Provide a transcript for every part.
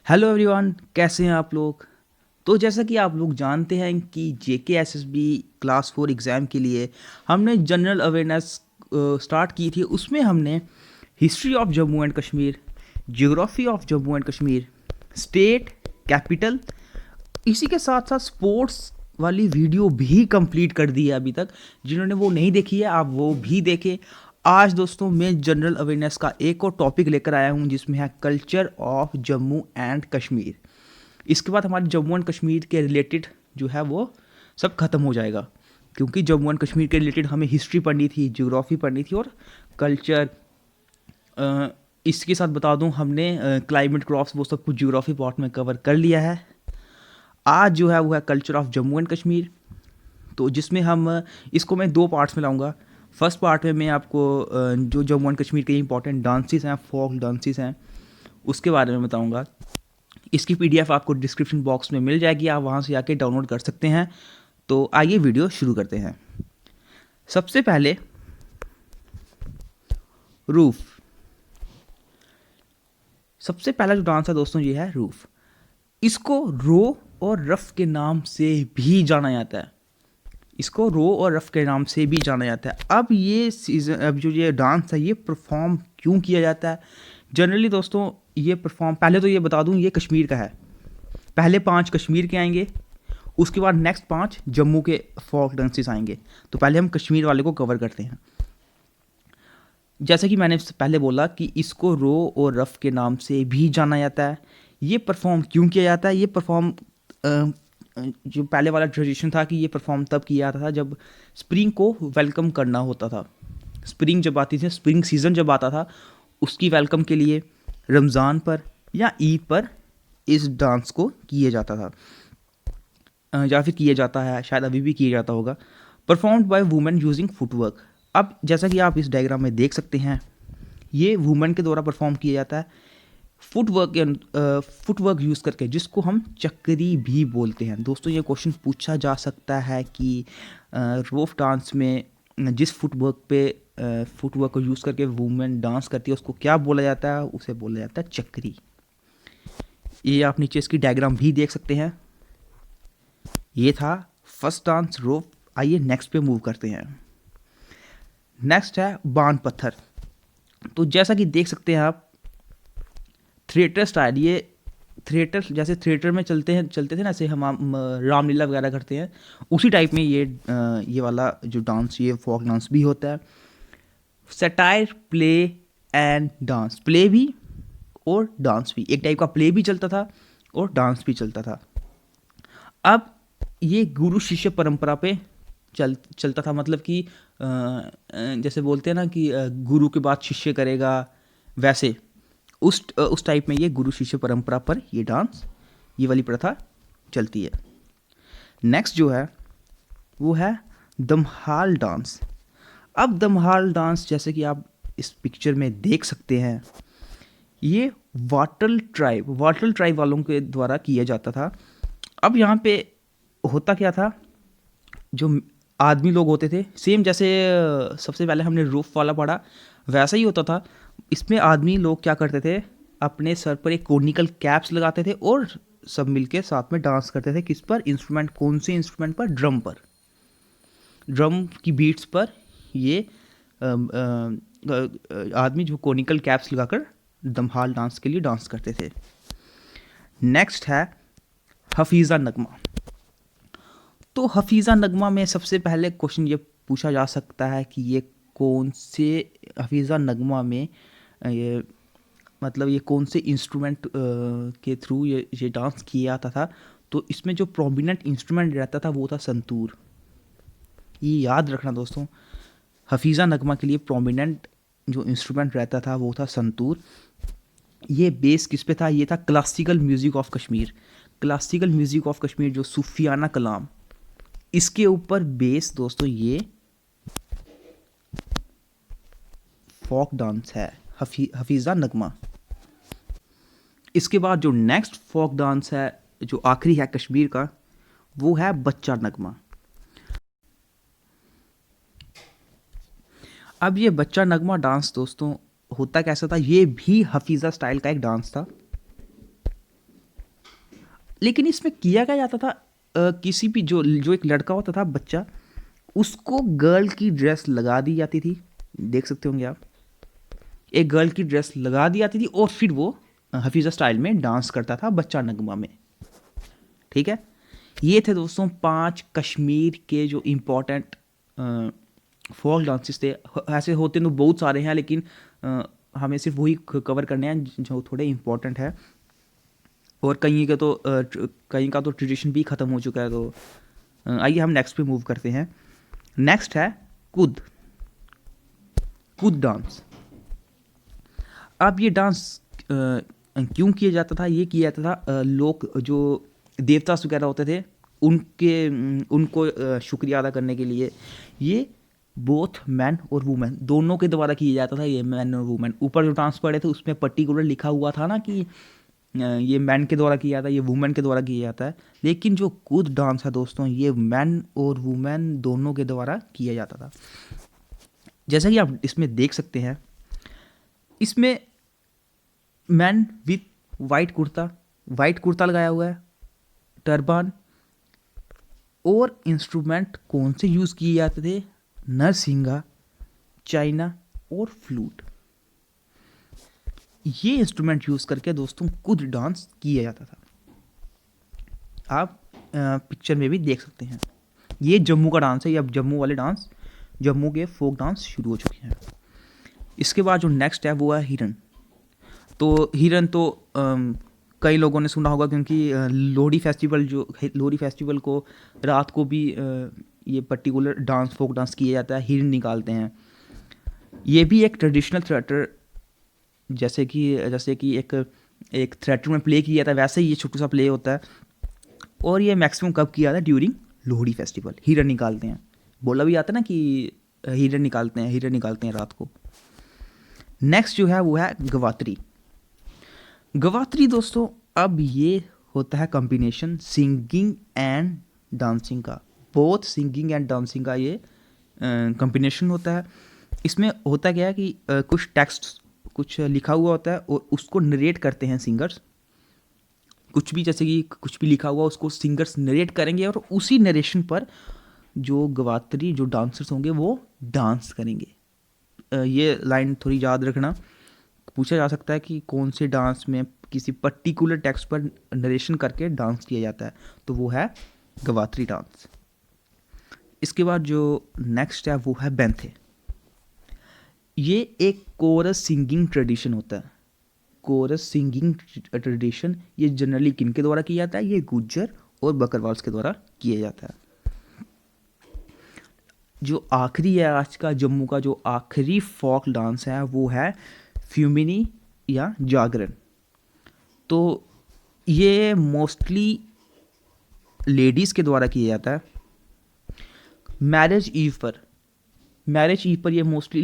Hello everyone, कैसे हैं आप लोग। तो जैसा कि आप लोग जानते हैं कि जेकेएसएसबी क्लास 4 एग्ज़ाम के लिए हमने जनरल अवेयरनेस स्टार्ट की थी। उसमें हमने history of Jammu and Kashmir, geography of Jammu and Kashmir, state, capital, इसी के साथ साथ स्पोर्ट्स वाली वीडियो भी कंप्लीट कर दी है अभी तक। जिन्होंने वो नहीं देखी है आप वो भी देखें। आज दोस्तों मैं जनरल अवेयरनेस का एक और टॉपिक लेकर आया हूँ जिसमें है culture of Jammu and Kashmir. इसके बाद हमारे जम्मू एंड कश्मीर के रिलेटेड जो है वो सब खत्म हो जाएगा, क्योंकि जम्मू एंड कश्मीर के रिलेटेड हमें हिस्ट्री पढ़नी थी, ज्योग्राफी पढ़नी थी और कल्चर। इसके साथ बता दूं हमने क्लाइमेट क्रॉप्स वो सब कुछ ज्योग्राफी पार्ट में कवर कर लिया है। आज जो है वो है culture of Jammu and Kashmir. तो जिसमें हम इसको मैं दो पार्ट्स में लाऊंगा। फर्स्ट पार्ट में मैं आपको जो जम्मू एंड कश्मीर के इंपॉर्टेंट डांसेस हैं, फोक डांसेस हैं, उसके बारे में बताऊंगा। इसकी पीडीएफ आपको डिस्क्रिप्शन बॉक्स में मिल जाएगी, आप वहाँ से आके डाउनलोड कर सकते हैं। तो आइए वीडियो शुरू करते हैं। सबसे पहले रूफ। सबसे पहला जो डांस है दोस्तों ये है रूफ। इसको रो और रफ के नाम से भी जाना जाता है। इसको रो और रफ के नाम से भी जाना जाता है। अब ये सीजन, अब जो ये डांस है ये परफॉर्म क्यों किया जाता है जनरली दोस्तों। ये परफॉर्म, पहले तो ये बता दूं ये कश्मीर का है। पहले 5 कश्मीर के आएंगे, उसके बाद नेक्स्ट 5 जम्मू के फोक डांसेस आएंगे। तो पहले हम कश्मीर वाले को कवर करते हैं। जैसे कि मैंने पहले बोला कि इसको रो और रफ के नाम से भी जाना जाता है। ये परफॉर्म क्यों किया जाता है, ये परफॉर्म जो पहले वाला ट्रेडिशन था कि ये परफॉर्म तब किया जाता था जब स्प्रिंग को वेलकम करना होता था। स्प्रिंग जब आती थी, स्प्रिंग सीज़न जब आता था, उसकी वेलकम के लिए रमज़ान पर या ईद पर इस डांस को किया जाता था, या फिर किया जाता है, शायद अभी भी किया जाता होगा। Performed by women using footwork. अब जैसा कि आप इस डायग्राम में देख सकते हैं, ये वुमेन के द्वारा परफॉर्म किया जाता है फुटवर्क यूज़ करके, जिसको हम चक्री भी बोलते हैं। दोस्तों ये क्वेश्चन पूछा जा सकता है कि रोफ डांस में जिस फुटवर्क को यूज़ करके वुमेन डांस करती है उसको क्या बोला जाता है। उसे बोला जाता है चक्री। ये आप नीचे इसकी डायग्राम भी देख सकते हैं। ये था फर्स्ट डांस रोफ। आइए नेक्स्ट पे मूव करते हैं। नेक्स्ट है बाण पत्थर। तो जैसा कि देख सकते हैं आप, थिएटर स्टाइल, ये थिएटर जैसे थिएटर में चलते थे ना, ऐसे हम रामलीला वगैरह करते हैं, उसी टाइप में ये वाला जो डांस, ये फोक डांस भी होता है। Satire, play and dance. Play भी और डांस भी, एक टाइप का प्ले भी चलता था और डांस भी चलता था। अब ये गुरु शिष्य परंपरा पे चलता था, मतलब कि जैसे बोलते हैं ना कि गुरु के बाद शिष्य करेगा, वैसे उस टाइप में ये गुरु शिष्य परंपरा पर ये डांस, ये वाली प्रथा चलती है। नेक्स्ट जो है वो है दमहाल डांस। अब दमहाल डांस जैसे कि आप इस पिक्चर में देख सकते हैं, ये वाटल ट्राइब वालों के द्वारा किया जाता था। अब यहाँ पे होता क्या था, जो आदमी लोग होते थे, सेम जैसे सबसे पहले हमने रूफ वाला पढ़ा वैसा ही होता था। इसमें आदमी लोग क्या करते थे, अपने सर पर एक कोनिकल कैप्स लगाते थे और सब मिलके साथ में डांस करते थे। किस पर? इंस्ट्रूमेंट, कौन से इंस्ट्रूमेंट पर? ड्रम पर। ड्रम की बीट्स पर ये आदमी जो कोनिकल कैप्स लगाकर दमहाल डांस के लिए डांस करते थे। नेक्स्ट है हफीज़ा नगमा। तो हफीज़ा नगमा में सबसे पहले क्वेश्चन ये पूछा जा सकता है कि ये कौन से हफीज़ा नगमा में ये मतलब ये कौन से इंस्ट्रूमेंट के थ्रू ये डांस किया जाता था। तो इसमें जो प्रोमिनेंट इंस्ट्रूमेंट रहता था वो था संतूर। ये याद रखना दोस्तों, हफीज़ा नगमा के लिए प्रोमिनेंट जो इंस्ट्रूमेंट रहता था वो था संतूर। ये बेस किस पे था? ये था classical music of Kashmir. Classical music of Kashmir जो सूफियाना कलाम, इसके ऊपर बेस दोस्तों ये फोक डांस है, हफीज़ा नगमा। इसके बाद जो नेक्स्ट फोक डांस है, जो आखिरी है कश्मीर का, वो है बच्चा नगमा। अब ये बच्चा नगमा डांस दोस्तों होता कैसा था, ये भी हफीज़ा स्टाइल का एक डांस था। लेकिन इसमें किया क्या जाता था, किसी भी जो जो एक लड़का होता था बच्चा, उसको गर्ल की ड्रेस लगा दी जाती थी, देख सकते होंगे आप, एक गर्ल की ड्रेस लगा दी जाती थी और फिर वो हफीज़ा स्टाइल में डांस करता था बच्चा नगमा में। ठीक है, ये थे दोस्तों 5 कश्मीर के जो इम्पोर्टेंट फोक डांसेस थे। ऐसे होते तो बहुत सारे हैं, लेकिन हमें सिर्फ वही कवर करने हैं जो थोड़े इम्पोर्टेंट है। और कहीं का तो ट्रेडिशन भी ख़त्म हो चुका है। तो आइए हम नेक्स्ट पे मूव करते हैं। नेक्स्ट है कुद कुद डांस। अब ये डांस क्यों किया जाता था? ये किया जाता था लोग जो देवता वगैरह होते थे उनको शुक्रिया अदा करने के लिए। ये बोथ मैन और वुमेन दोनों के द्वारा किया जाता था। ये मैन और वुमेन, ऊपर जो डांस पढ़े थे उसमें पर्टिकुलर लिखा हुआ था ना कि ये मैन के द्वारा किया जाता है, ये वुमेन के द्वारा किया जाता है। लेकिन जो कुद डांस है दोस्तों, ये मैन और वुमेन दोनों के द्वारा किया जाता था। जैसा कि आप इसमें देख सकते हैं, इसमें मैन विथ वाइट कुर्ता लगाया हुआ है, टर्बान, और इंस्ट्रूमेंट कौन से यूज़ किए जाते थे? नरसिंगा, चाइना और फ्लूट। ये इंस्ट्रूमेंट यूज़ करके दोस्तों कुद डांस किया जाता था। आप पिक्चर में भी देख सकते हैं। ये जम्मू का डांस है। ये अब जम्मू वाले डांस, जम्मू के फोक डांस शुरू हो चुके हैं। इसके बाद जो नेक्स्ट है वो है हिरन। तो हिरन तो कई लोगों ने सुना होगा, क्योंकि लोहड़ी फेस्टिवल को रात को भी ये पर्टिकुलर डांस, फोक डांस किया जाता है, हिरन निकालते हैं। ये भी एक ट्रेडिशनल थिएटर, जैसे कि एक थिएटर में प्ले किया जाता है, वैसे ही ये छोटा सा प्ले होता है। और ये मैक्सिमम कब किया जाता है? During Lohri festival. हिरन निकालते हैं, बोला भी आता है ना कि हिरन निकालते हैं रात को। नेक्स्ट जो है वो है गवात्री। गवात्री दोस्तों, अब ये होता है कॉम्बिनेशन सिंगिंग एंड डांसिंग का। बोथ सिंगिंग एंड डांसिंग का ये कॉम्बिनेशन होता है। इसमें होता क्या है कि कुछ टेक्स्ट, कुछ लिखा हुआ होता है और उसको नरेट करते हैं सिंगर्स। कुछ भी, जैसे कि कुछ भी लिखा हुआ उसको सिंगर्स नरेट करेंगे और उसी नरेशन पर जो गवात्री, जो डांसर्स होंगे वो डांस करेंगे। ये लाइन थोड़ी याद रखना। पूछा जा सकता है कि कौन से डांस में किसी पर्टिकुलर टेक्स्ट पर नरेशन करके डांस किया जाता है, तो वो है गवात्री डांस। इसके बाद जो नेक्स्ट है वो है बैंथे। ये एक कोरस सिंगिंग ट्रेडिशन होता है। कोरस सिंगिंग ट्रेडिशन ये जनरली किन के द्वारा किया जाता है? ये गुज्जर और बकरवाल्स के द्वारा किया जाता है। जो आखिरी है आज का जम्मू का जो आखिरी फोक डांस है वो है फ्यूमिनी या जागरण। तो ये मोस्टली लेडीज़ के द्वारा किया जाता है। मैरिज ईव पर ये मोस्टली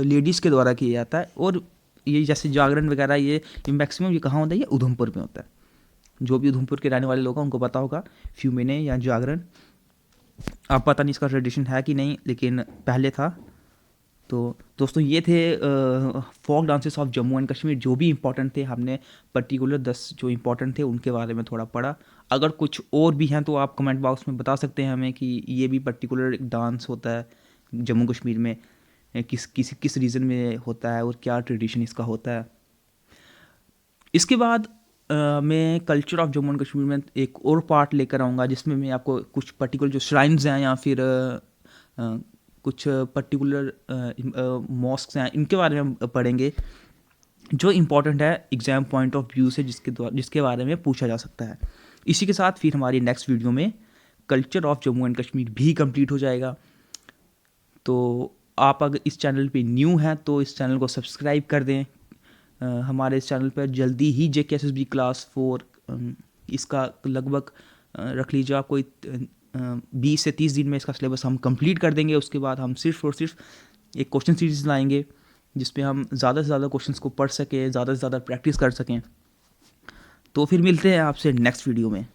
लेडीज़ के द्वारा किया जाता है। और ये जैसे जागरण वगैरह ये मैक्सिमम ये कहाँ होता है? ये उधमपुर में होता है। जो भी उधमपुर के रहने वाले लोग हैं उनको पता होगा फ्यूमिने या जागरण। अब पता नहीं इसका ट्रेडिशन है कि नहीं, लेकिन पहले था। तो दोस्तों ये थे folk dances of Jammu and Kashmir, जो भी इंपॉर्टेंट थे। हमने पर्टिकुलर 10 जो इंपॉर्टेंट थे उनके बारे में थोड़ा पढ़ा। अगर कुछ और भी हैं तो आप कमेंट बॉक्स में बता सकते हैं हमें कि ये भी पर्टिकुलर डांस होता है जम्मू कश्मीर में, किस रीज़न में होता है और क्या ट्रेडिशन इसका होता है। इसके बाद मैं culture of Jammu and Kashmir में एक और पार्ट लेकर आऊँगा, जिसमें मैं आपको कुछ पर्टिकुलर जो श्राइन्स हैं या फिर कुछ पर्टिकुलर मॉस्क्स हैं, इनके बारे में पढ़ेंगे, जो इम्पोर्टेंट है एग्ज़ाम पॉइंट ऑफ व्यू से, जिसके बारे में पूछा जा सकता है। इसी के साथ फिर हमारी नेक्स्ट वीडियो में culture of Jammu and Kashmir भी कंप्लीट हो जाएगा। तो आप अगर इस चैनल पे न्यू हैं तो इस चैनल को सब्सक्राइब कर दें। हमारे इस चैनल पर जल्दी ही JKSSB क्लास 4 इसका लगभग रख लीजिए आप कोई 20 से 30 दिन में इसका सिलेबस हम कंप्लीट कर देंगे। उसके बाद हम सिर्फ और सिर्फ एक क्वेश्चन सीरीज़ लाएंगे जिसमें हम ज़्यादा से ज़्यादा क्वेश्चंस को पढ़ सकें, ज़्यादा से ज़्यादा प्रैक्टिस कर सकें। तो फिर मिलते हैं आपसे नेक्स्ट वीडियो में।